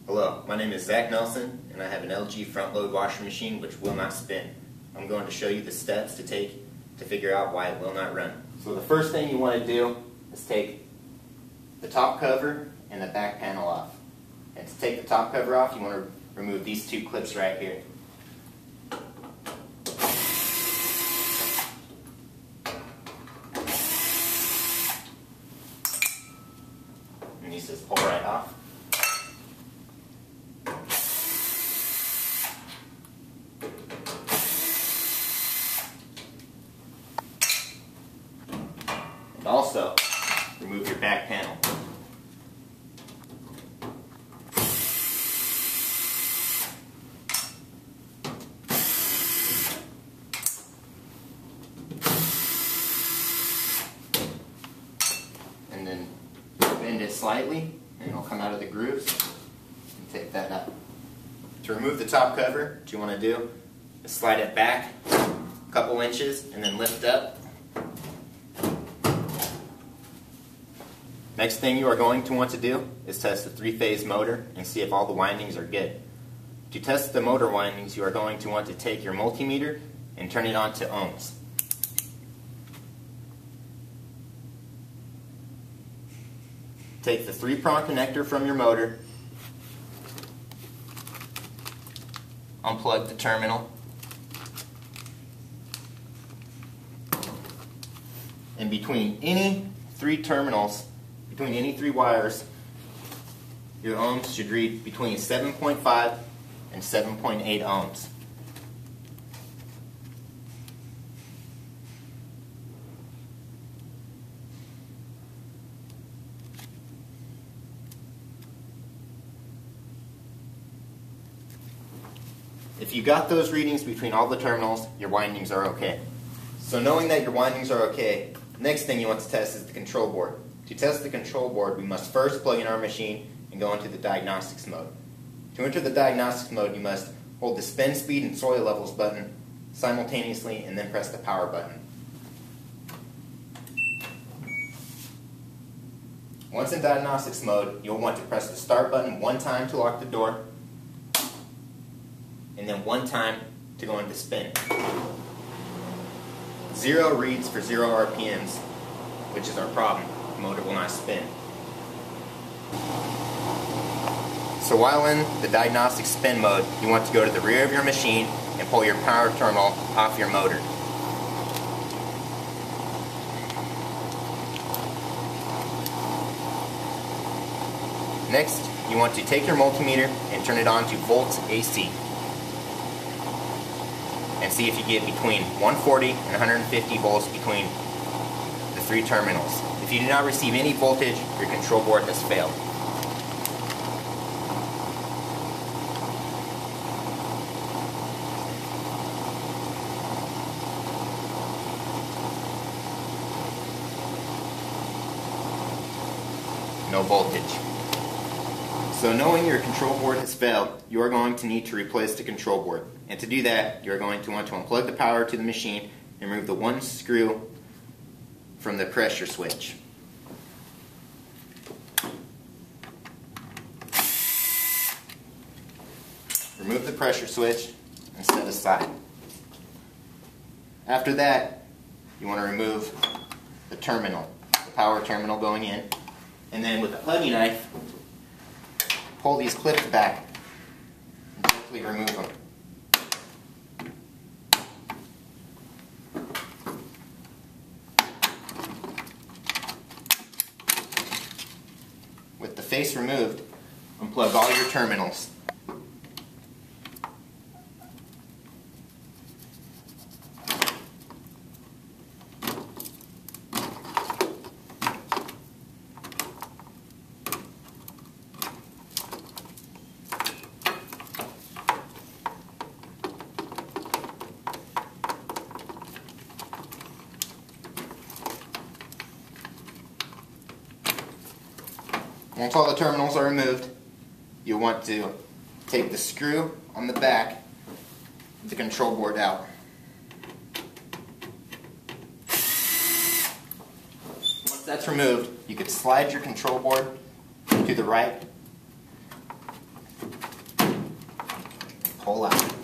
Hello, my name is Zach Nelson, and I have an LG front-load washing machine which will not spin. I'm going to show you the steps to take to figure out why it will not run. So the first thing you want to do is take the top cover and the back panel off. And to take the top cover off, you want to remove these two clips right here. And these just pull right off. And also, remove your back panel. And then bend it slightly, and it'll come out of the grooves. And take that out. To remove the top cover, what you want to do is slide it back a couple inches and then lift up. Next thing you are going to want to do is test the three-phase motor and see if all the windings are good. To test the motor windings, you are going to want to take your multimeter and turn it on to ohms. Take the 3-prong connector from your motor, unplug the terminal, and between any three terminals, between any three wires, your ohms should read between 7.5 and 7.8 ohms. If you got those readings between all the terminals, your windings are okay. So knowing that your windings are okay, next thing you want to test is the control board. To test the control board, we must first plug in our machine and go into the diagnostics mode. To enter the diagnostics mode, you must hold the spin speed and soil levels button simultaneously and then press the power button. Once in diagnostics mode, you'll want to press the start button one time to lock the door, and then one time to go into spin. 0 reads for 0 RPMs, which is our problem. The motor will not spin. So while in the diagnostic spin mode, you want to go to the rear of your machine and pull your power terminal off your motor. Next, you want to take your multimeter and turn it on to volts AC. And see if you get between 140 and 150 volts between the three terminals. If you do not receive any voltage, your control board has failed. No voltage. So knowing your control board has failed, you are going to need to replace the control board. And to do that, you're going to want to unplug the power to the machine and remove the one screw from the pressure switch. Remove the pressure switch and set aside. After that, you want to remove the terminal, the power terminal going in, and then with a putty knife, pull these clips back and gently remove them. With the face removed, unplug all your terminals. Once all the terminals are removed, you'll want to take the screw on the back of the control board out. Once that's removed, you can slide your control board to the right pull out.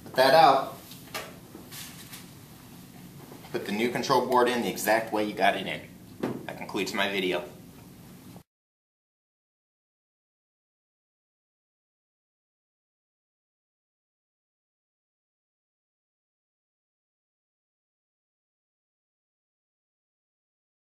Put that out. Put the new control board in the exact way you got it in. That concludes my video.